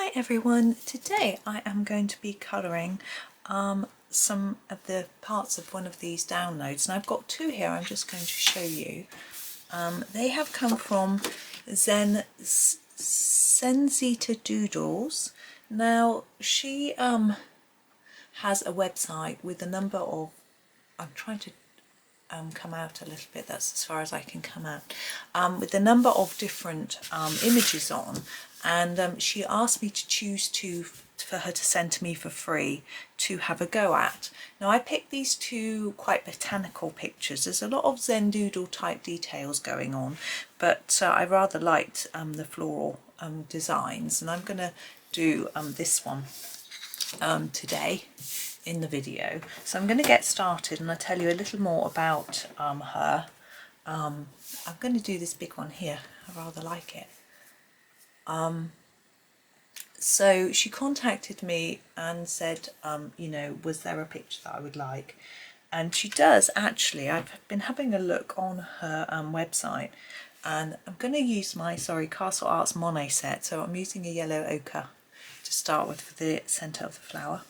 Hi everyone, today I am going to be colouring some of the parts of one of these downloads, and I've got two here I'm just going to show you. They have come from ZenSeeta Doodles. Now she has a website with a number of, I'm trying to come out a little bit, that's as far as I can come out, with a number of different images on, and she asked me to choose two for her to send to me for free to have a go at. Now I picked these two quite botanical pictures. There's a lot of Zen doodle type details going on, but I rather liked the floral designs, and I'm going to do this one today in the video. So I'm going to get started and I'll tell you a little more about her. I'm going to do this big one here, I rather like it. So she contacted me and said, you know, was there a picture that I would like? And she does actually. I've been having a look on her website, and I'm going to use my, Castle Arts Monet set. So I'm using a yellow ochre to start with for the centre of the flower.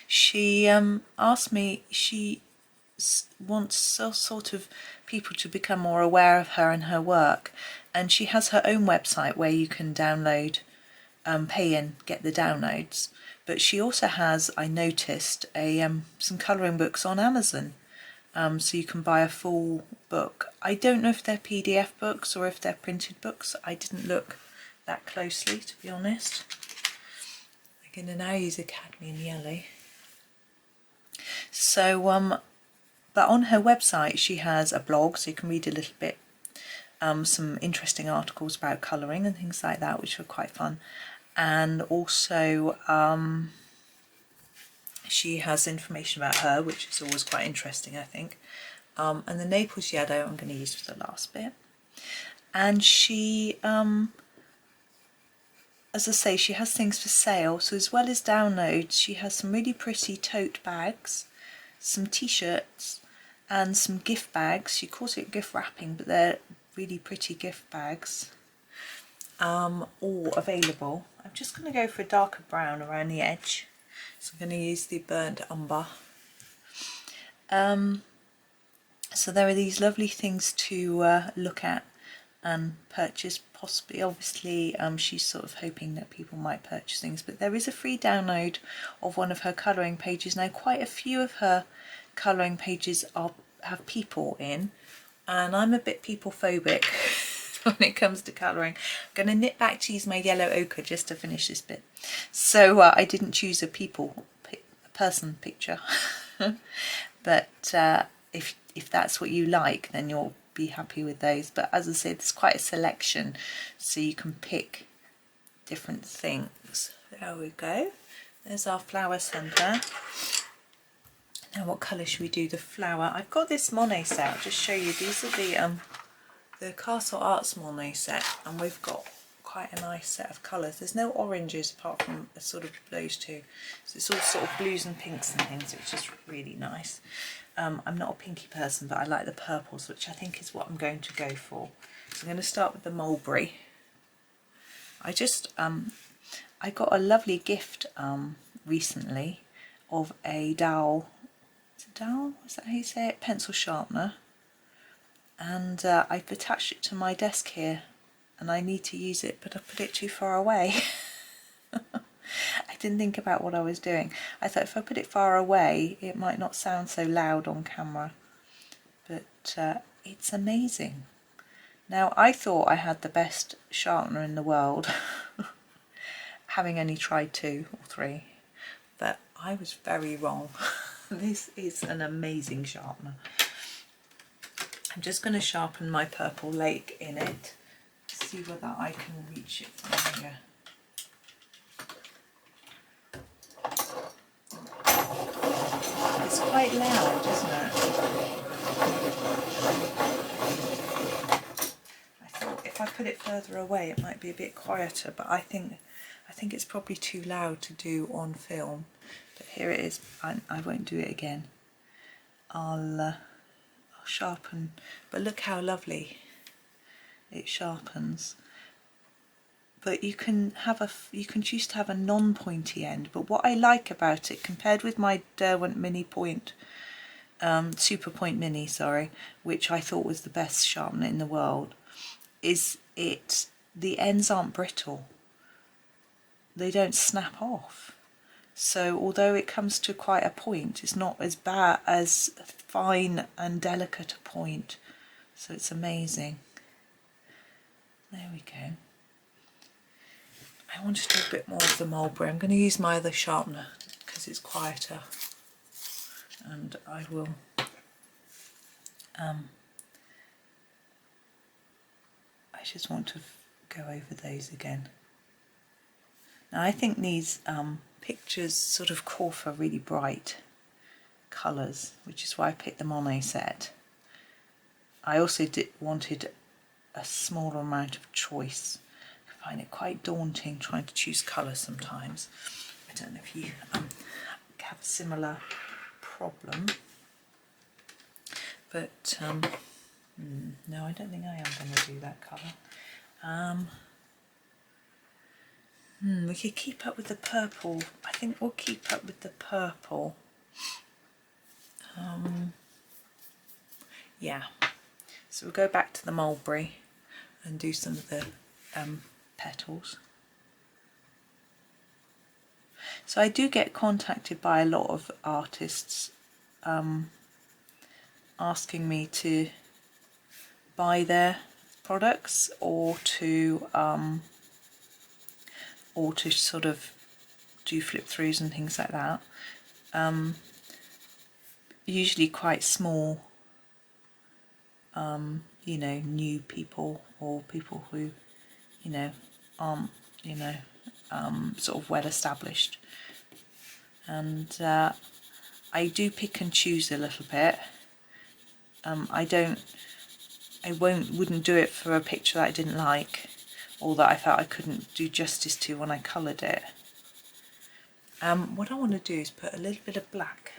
She asked me, she wants sort of people to become more aware of her and her work, and she has her own website where you can download, pay and get the downloads, but she also has, I noticed, some colouring books on Amazon, so you can buy a full book. I don't know if they're PDF books or if they're printed books. I didn't look that closely, to be honest. I'm going to now use a cadmium yellow. So but on her website she has a blog, so you can read a little bit, some interesting articles about colouring and things like that, which were quite fun. And also she has information about her, which is always quite interesting, I think. And the Naples yellow I'm going to use for the last bit. And she, as I say, she has things for sale. So as well as downloads, she has some really pretty tote bags, some t-shirts and some gift bags. She calls it gift wrapping, but they're really pretty gift bags, all available. I'm just going to go for a darker brown around the edge, so I'm going to use the burnt umber. So there are these lovely things to look at and purchase, possibly. Obviously she's sort of hoping that people might purchase things, but there is a free download of one of her colouring pages. Now quite a few of her colouring pages have people in, and I'm a bit people phobic when it comes to colouring. I'm going to nip back to use my yellow ochre just to finish this bit. So I didn't choose a person picture but if that's what you like, then you'll be happy with those. But as I said, there's quite a selection, so you can pick different things. There we go. There's our flower centre. Now what colour should we do the flower? I've got this Monet set. I'll just show you. These are the Castle Arts Monet set, and we've got quite a nice set of colours. There's no oranges apart from sort of those two, so it's all sort of blues and pinks and things, which is really nice. I'm not a pinky person, but I like the purples, which I think is what I'm going to go for. So I'm going to start with the mulberry. I got a lovely gift recently of a dowel. Is it dowel? Is that how you say it? Pencil sharpener. And I've attached it to my desk here, and I need to use it, but I put it too far away. I didn't think about what I was doing. I thought if I put it far away it might not sound so loud on camera, but it's amazing. Now I thought I had the best sharpener in the world, having only tried 2 or 3, but I was very wrong. This is an amazing sharpener. I'm just going to sharpen my purple lake in it, see whether I can reach it from here. It's quite loud, isn't it? I thought if I put it further away it might be a bit quieter, but I think it's probably too loud to do on film. But here it is. I won't do it again. I'll sharpen, but look how lovely it sharpens. but you can choose to have a non-pointy end. But what I like about it, compared with my Derwent Mini Point, Super Point Mini, sorry, which I thought was the best sharpener in the world, is the ends aren't brittle. They don't snap off. So although it comes to quite a point, it's not as bad as fine and delicate a point. So it's amazing. There we go. I want to do a bit more of the mulberry. I'm going to use my other sharpener because it's quieter. And I will I just want to go over those again. Now I think these pictures sort of call for really bright colours, which is why I picked the Monet set. I also wanted a smaller amount of choice. I find it quite daunting trying to choose colour sometimes. I don't know if you have a similar problem, but no, I don't think I am going to do that colour. We could keep up with the purple. I think we'll keep up with the purple. Yeah, so we'll go back to the mulberry and do some of the petals. So I do get contacted by a lot of artists asking me to buy their products or to sort of do flip throughs and things like that. Usually quite small, you know, new people or people who, you know, aren't, you know, sort of well established. And I do pick and choose a little bit. I wouldn't do it for a picture that I didn't like or that I felt I couldn't do justice to when I coloured it. What I want to do is put a little bit of black.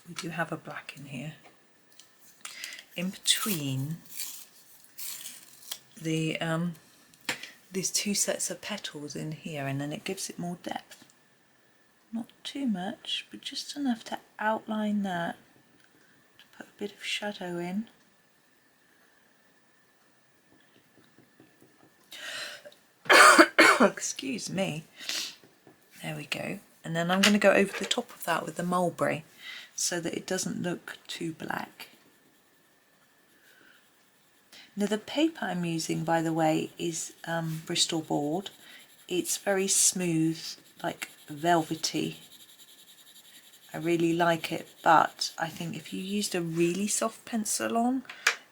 We do have a black in here. In between the these two sets of petals in here, and then it gives it more depth. Not too much, but just enough to outline that, to put a bit of shadow in. Excuse me. There we go. And then I'm going to go over the top of that with the mulberry so that it doesn't look too black. Now the paper I'm using, by the way, is Bristol board. It's very smooth, like velvety. I really like it, but I think if you used a really soft pencil on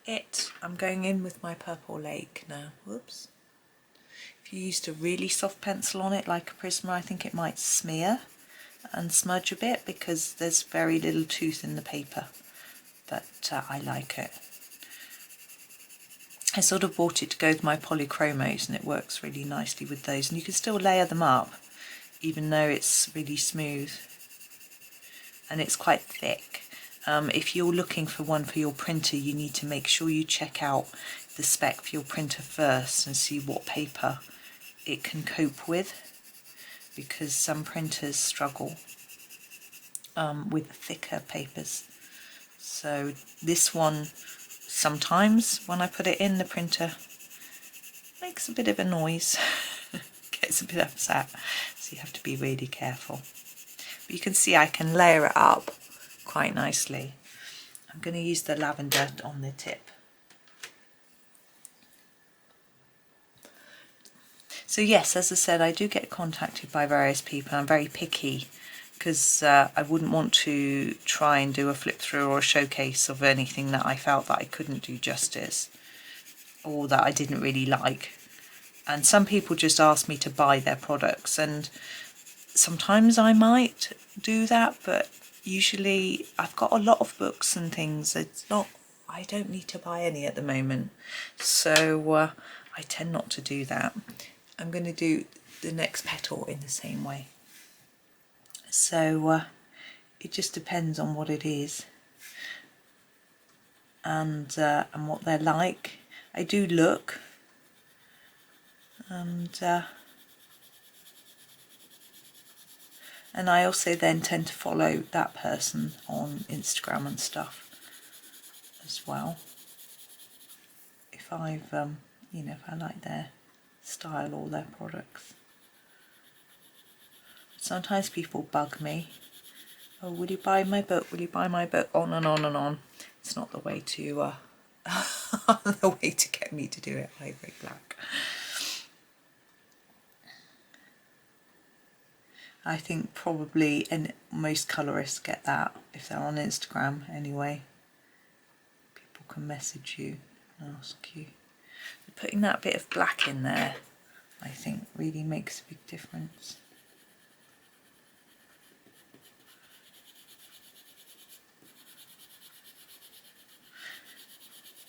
it, I'm going in with my Purple Lake now, whoops. If you used a really soft pencil on it, like a Prisma, I think it might smear and smudge a bit because there's very little tooth in the paper, but I like it. I sort of bought it to go with my polychromos and it works really nicely with those, and you can still layer them up even though it's really smooth and it's quite thick. If you're looking for one for your printer, you need to make sure you check out the spec for your printer first and see what paper it can cope with, because some printers struggle with thicker papers. So this one, sometimes when I put it in the printer, makes a bit of a noise, gets a bit upset, so you have to be really careful. But you can see I can layer it up quite nicely. I'm going to use the lavender on the tip. So yes, as I said, I do get contacted by various people. I'm very picky because I wouldn't want to try and do a flip through or a showcase of anything that I felt that I couldn't do justice or that I didn't really like. And some people just ask me to buy their products, and sometimes I might do that, but usually I've got a lot of books and things. It's not, I don't need to buy any at the moment, so I tend not to do that. I'm going to do the next petal in the same way. So it just depends on what it is and what they're like. I do look and I also then tend to follow that person on Instagram and stuff as well. If I've, you know, if I like their style or their products. Sometimes people bug me. Oh, will you buy my book? Will you buy my book? On and on and on. It's not the way to, the way to get me to do it. Ivory black. I think probably, and most colourists get that if they're on Instagram anyway. People can message you and ask you. Putting that bit of black in there, I think, really makes a big difference.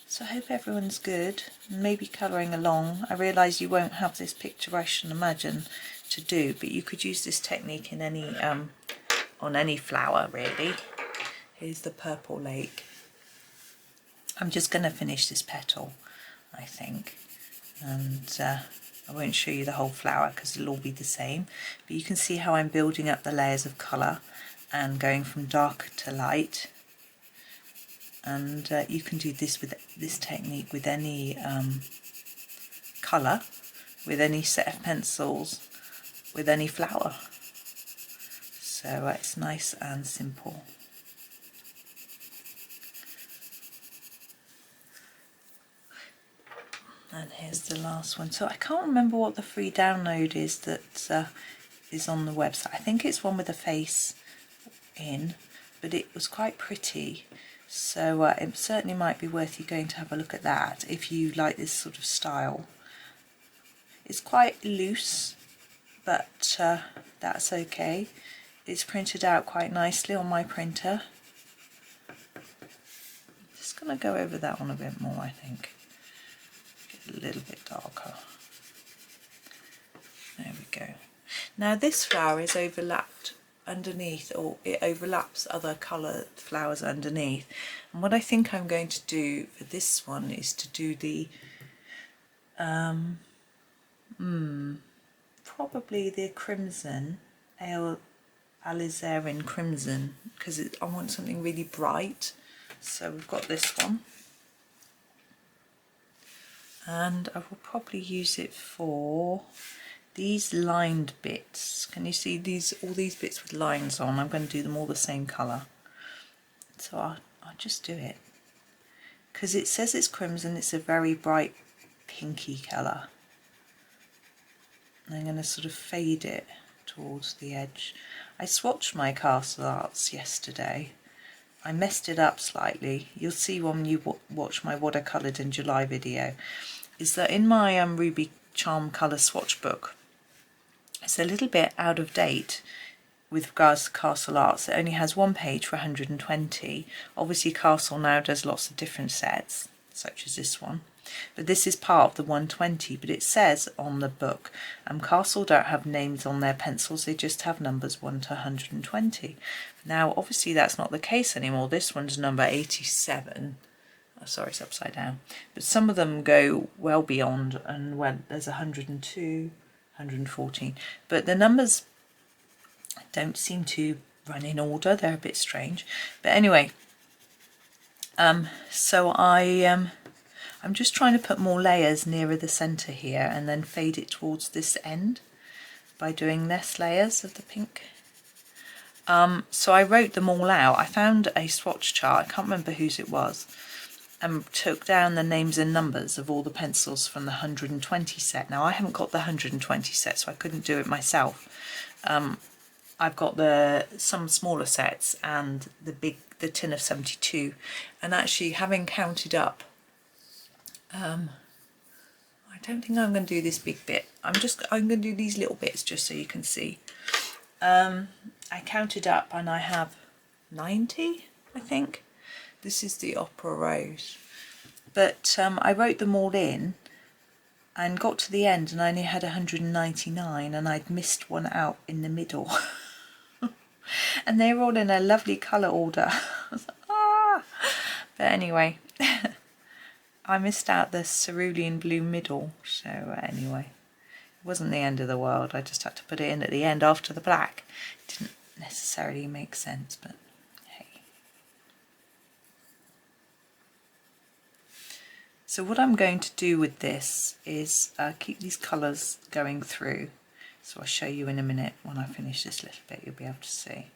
So I hope everyone's good, maybe colouring along. I realise you won't have this picture, I should imagine, to do, but you could use this technique in any on any flower really. Here's the purple lake. I'm just going to finish this petal, I think, and I won't show you the whole flower because it'll all be the same, but you can see how I'm building up the layers of colour and going from dark to light. And you can do this with this technique with any colour, with any set of pencils, with any flower. So it's nice and simple. And here's the last one. So I can't remember what the free download is that is on the website. I think it's one with a face in, but it was quite pretty. So it certainly might be worth you going to have a look at that if you like this sort of style. It's quite loose, but that's okay. It's printed out quite nicely on my printer. Just going to go over that one a bit more, I think. Get a little bit darker. There we go. Now this flower is overlapped underneath, or it overlaps other coloured flowers underneath, and what I think I'm going to do for this one is to do the probably the crimson, alizarin crimson, because I want something really bright. So we've got this one, and I will probably use it for these lined bits. Can you see these, all these bits with lines on? I'm going to do them all the same colour. So I'll just do it. Because it says it's crimson, it's a very bright pinky colour. And I'm going to sort of fade it towards the edge. I swatched my Castle Arts yesterday. I messed it up slightly. You'll see when you watch my What I Coloured in July video. Is that in my Ruby Charm Colour swatch book, it's a little bit out of date with regards to Castle Arts. It only has one page for 120. Obviously Castle now does lots of different sets, such as this one. But this is part of the 120, but it says on the book, Castle don't have names on their pencils, they just have numbers 1 to 120. Now obviously that's not the case anymore. This one's number 87. Oh, sorry, it's upside down. But some of them go well beyond, and when there's 102, 114. But the numbers don't seem to run in order. They're a bit strange. But anyway, so I'm just trying to put more layers nearer the centre here and then fade it towards this end by doing less layers of the pink. So I wrote them all out. I found a swatch chart, I can't remember whose it was, and took down the names and numbers of all the pencils from the 120 set. Now I haven't got the 120 set, so I couldn't do it myself. I've got some smaller sets and the tin of 72, and actually having counted up, I don't think I'm going to do this big bit. I'm going to do these little bits just so you can see. I counted up and I have 90, I think. This is the Opera Rose. But I wrote them all in and got to the end and I only had 199, and I'd missed one out in the middle. And they were all in a lovely colour order. I was like, ah! But anyway, I missed out the cerulean blue middle. So anyway, wasn't the end of the world. I just had to put it in at the end after the black. It didn't necessarily make sense, but hey. So what I'm going to do with this is keep these colours going through. So I'll show you in a minute when I finish this little bit, you'll be able to see,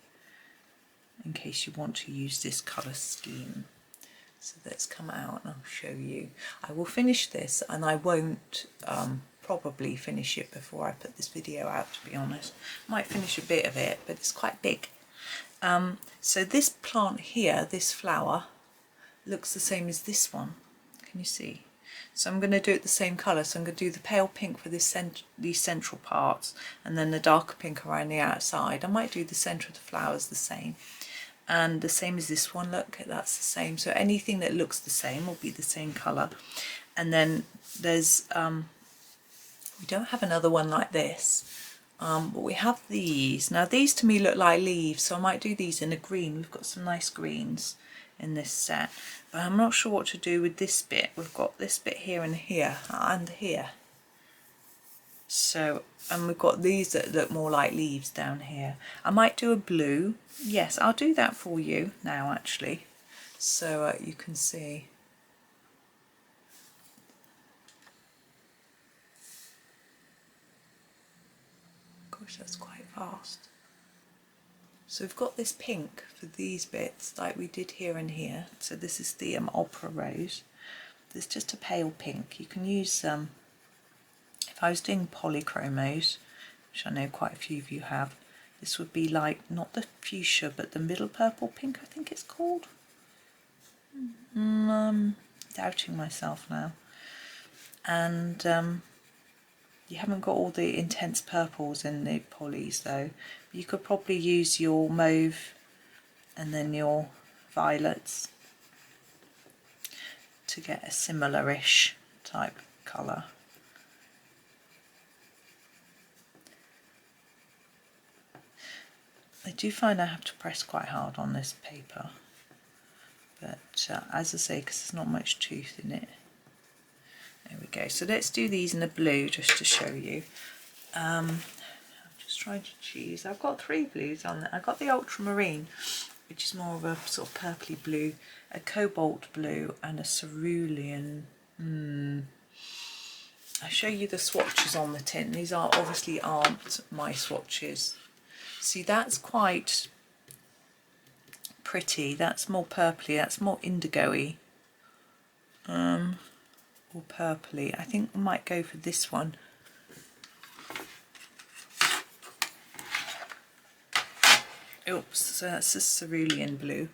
in case you want to use this colour scheme. So let's come out and I'll show you. I will finish this, and I won't probably finish it before I put this video out, to be honest. Might finish a bit of it, but it's quite big. So this plant here, this flower, looks the same as this one. Can you see? So I'm going to do it the same colour. So I'm going to do the pale pink for this these central parts, and then the darker pink around the outside. I might do the centre of the flowers the same. And the same as this one, look, that's the same. So anything that looks the same will be the same colour. And then there's, we don't have another one like this, but we have these. Now these to me look like leaves, so I might do these in a green. We've got some nice greens in this set, but I'm not sure what to do with this bit. We've got this bit here and here and here. So, and we've got these that look more like leaves down here. I might do a blue. Yes, I'll do that for you now actually, so you can see. Gosh, that's quite fast. So we've got this pink for these bits like we did here and here. So this is the opera rose. There's just a pale pink. You can use, if I was doing polychromos, which I know quite a few of you have, this would be like, not the fuchsia, but the middle purple pink, I think it's called. I'm doubting myself now. And you haven't got all the intense purples in the polys though. You could probably use your mauve and then your violets to get a similar-ish type colour. I do find I have to press quite hard on this paper, but as I say, because there's not much tooth in it. There we go. So let's do these in a blue just to show you. I'm just trying to choose. I've got 3 blues on there. I've got the ultramarine, which is more of a sort of purpley blue, a cobalt blue, and a cerulean. I'll show you the swatches on the tin. These are obviously aren't my swatches. See, that's quite pretty. That's more purpley. That's more indigo-y. Or purpley. I think we might go for this one. Oops, so that's a cerulean blue.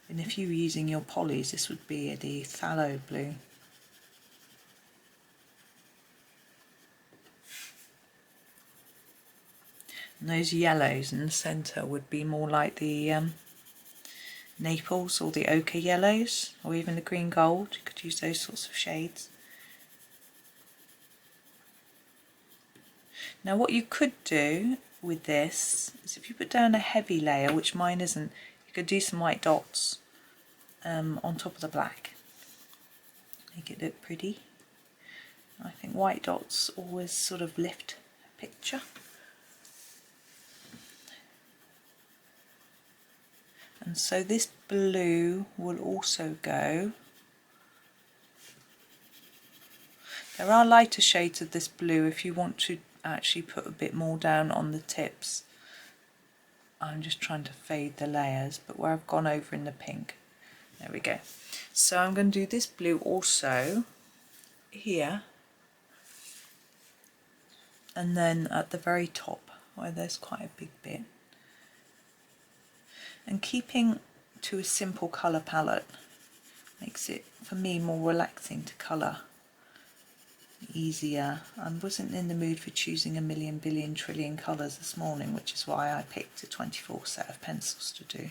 And if you were using your polys, this would be the phthalo blue. And those yellows in the centre would be more like the Naples or the ochre yellows, or even the green gold. You could use those sorts of shades. Now what you could do with this is if you put down a heavy layer, which mine isn't, you could do some white dots on top of the black. Make it look pretty. I think white dots always sort of lift a picture. And so this blue will also go. There are lighter shades of this blue if you want to actually put a bit more down on the tips. I'm just trying to fade the layers, but where I've gone over in the pink. There we go. So I'm going to do this blue also here, and then at the very top where there's quite a big bit. And keeping to a simple colour palette makes it, for me, more relaxing to colour. Easier. I wasn't in the mood for choosing a million, billion, trillion colours this morning, which is why I picked a 24 set of pencils to do.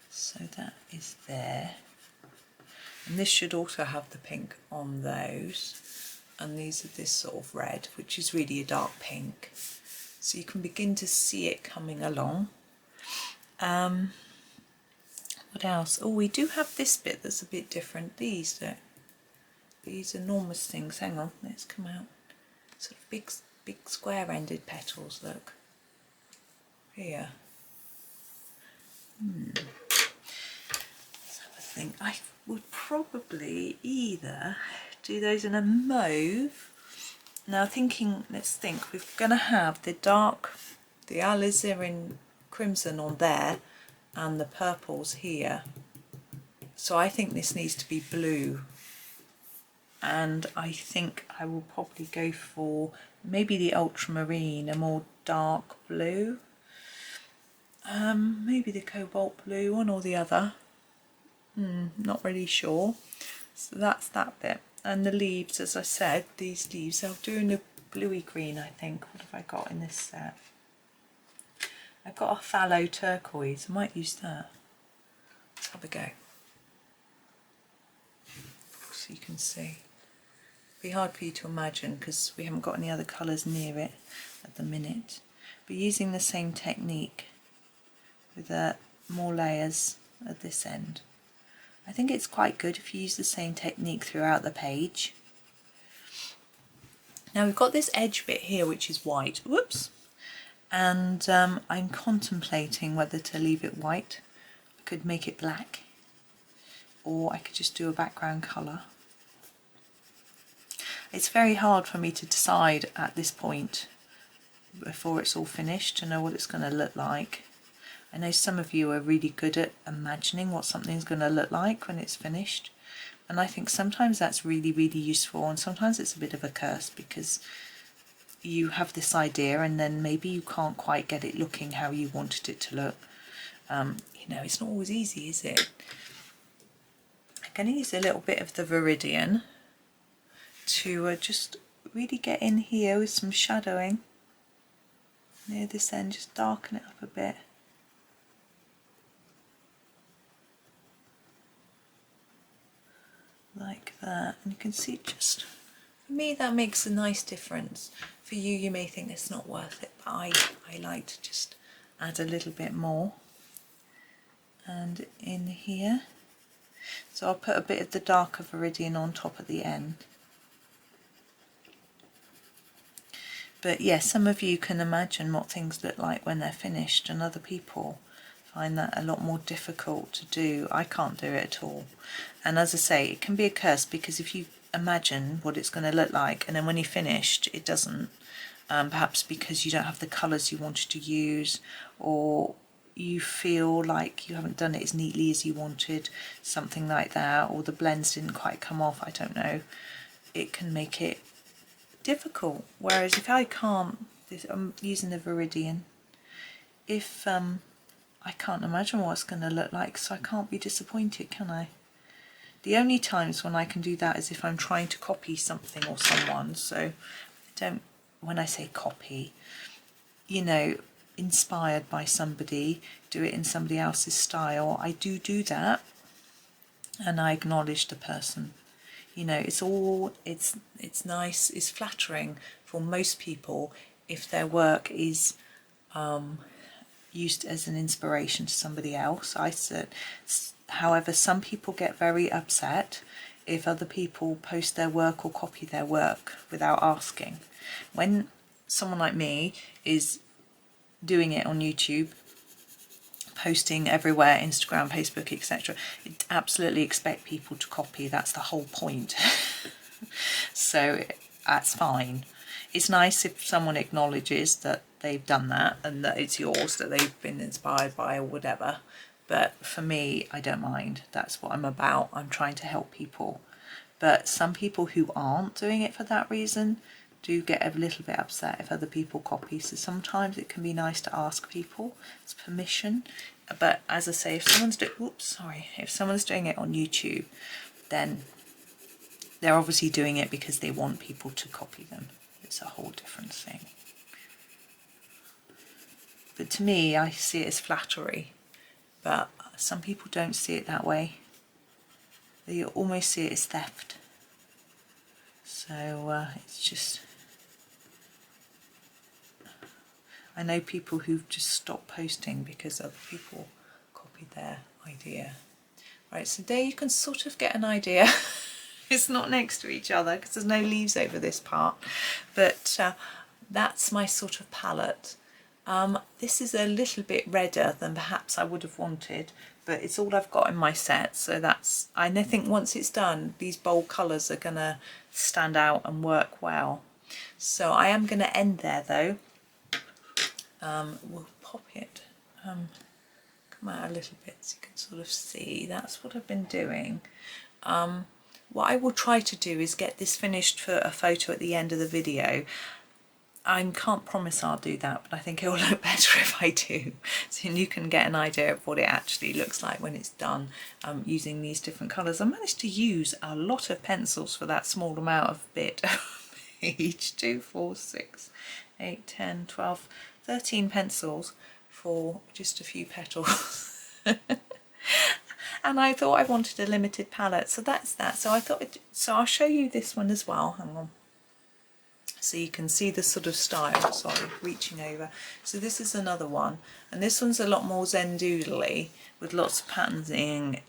So that is there. And this should also have the pink on those. And these are this sort of red, which is really a dark pink. So you can begin to see it coming along. What else? Oh, we do have this bit that's a bit different. These enormous things. Hang on, let's come out. Sort of big square-ended petals. Look here. Let's have a think. I would probably either do those in a mauve. Now thinking, let's think. We're going to have the alizarin crimson on there, and the purples here. So I think this needs to be blue, and I think I will probably go for maybe the ultramarine, a more dark blue, maybe the cobalt blue, one or the other, not really sure. So that's that bit. And the leaves, as I said, these leaves, I'll do in a bluey green, I think. What have I got in this set? I've got a phthalo turquoise, I might use that. Let's have a go. So you can see. It'll be hard for you to imagine because we haven't got any other colours near it at the minute. But using the same technique with more layers at this end. I think it's quite good if you use the same technique throughout the page. Now we've got this edge bit here which is white. Whoops! And I'm contemplating whether to leave it white. I could make it black, or I could just do a background colour. It's very hard for me to decide at this point, before it's all finished, to know what it's going to look like. I know some of you are really good at imagining what something's going to look like when it's finished, and I think sometimes that's really, really useful, and sometimes it's a bit of a curse because you have this idea and then maybe you can't quite get it looking how you wanted it to look. You know, it's not always easy, is it? I'm going to use a little bit of the Viridian to just really get in here with some shadowing near this end, just darken it up a bit. Like that, and you can see just, for me that makes a nice difference. For you, you may think it's not worth it, but I like to just add a little bit more. And in here, so I'll put a bit of the darker Viridian on top at the end. But yes, some of you can imagine what things look like when they're finished, and other people find that a lot more difficult to do. I can't do it at all. And as I say, it can be a curse because if you imagine what it's going to look like and then when you're finished it doesn't, perhaps because you don't have the colours you wanted to use, or you feel like you haven't done it as neatly as you wanted, something like that, or the blends didn't quite come off, I don't know, it can make it difficult. Whereas if I can't, I'm using the Viridian, if I can't imagine what it's going to look like, so I can't be disappointed, can I? The only times when I can do that is if I'm trying to copy something or someone. So don't, when I say copy, you know, inspired by somebody, do it in somebody else's style. I do that, and I acknowledge the person. You know, it's nice, it's flattering for most people if their work is used as an inspiration to somebody else. However, some people get very upset if other people post their work or copy their work without asking. When someone like me is doing it on YouTube, posting everywhere, Instagram, Facebook, etc., I absolutely expect people to copy. That's the whole point. So that's fine. It's nice if someone acknowledges that they've done that and that it's yours, that they've been inspired by or whatever. But for me, I don't mind. That's what I'm about. I'm trying to help people. But some people who aren't doing it for that reason do get a little bit upset if other people copy. So sometimes it can be nice to ask people. It's permission. But as I say, if someone's doing it on YouTube, then they're obviously doing it because they want people to copy them. It's a whole different thing. But to me, I see it as flattery. But some people don't see it that way. They almost see it as theft. So it's just... I know people who've just stopped posting because other people idea. Right, so there you can sort of get an idea. It's not next to each other because there's no leaves over this part, but that's my sort of palette. This is a little bit redder than perhaps I would have wanted, but it's all I've got in my set, so that's, I think once it's done, these bold colours are going to stand out and work well. So I am going to end there though. We'll pop it, come out a little bit so you can sort of see, that's what I've been doing. What I will try to do is get this finished for a photo at the end of the video. I can't promise I'll do that, but I think it will look better if I do. So you can get an idea of what it actually looks like when it's done using these different colours. I managed to use a lot of pencils for that small amount of bit. Each 2, 4, 6, 8, 10, 12, 13 pencils for just a few petals. And I thought I wanted a limited palette, so that's that. So I thought, so I'll show you this one as well. Hang on. So you can see the sort of style, sorry, reaching over. So this is another one, and this one's a lot more Zen doodly with lots of patterning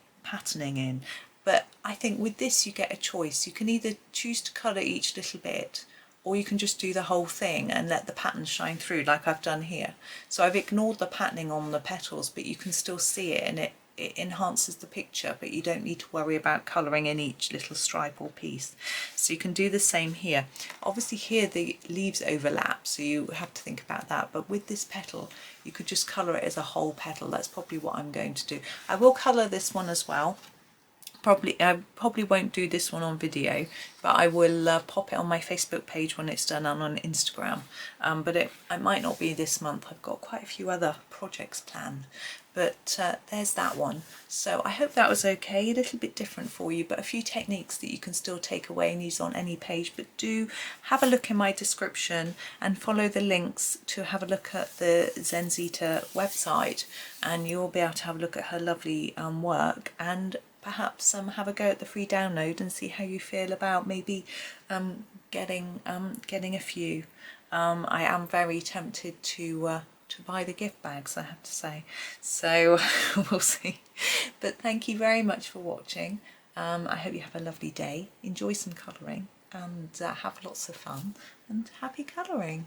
in. But I think with this you get a choice. You can either choose to colour each little bit, or you can just do the whole thing and let the pattern shine through like I've done here. So I've ignored the patterning on the petals, but you can still see it, and it enhances the picture, but you don't need to worry about colouring in each little stripe or piece. So you can do the same here. Obviously here the leaves overlap, so you have to think about that, but with this petal you could just colour it as a whole petal. That's probably what I'm going to do. I will colour this one as well. I probably won't do this one on video, but I will pop it on my Facebook page when it's done and on Instagram. But it might not be this month. I've got quite a few other projects planned. But there's that one. So I hope that was okay, a little bit different for you, but a few techniques that you can still take away and use on any page. But do have a look in my description and follow the links to have a look at the ZenSeeta website, and you'll be able to have a look at her lovely work, and perhaps have a go at the free download and see how you feel about maybe getting a few. I am very tempted to buy the gift bags, I have to say, so we'll see. But thank you very much for watching. I hope you have a lovely day, enjoy some colouring, and have lots of fun, and happy colouring.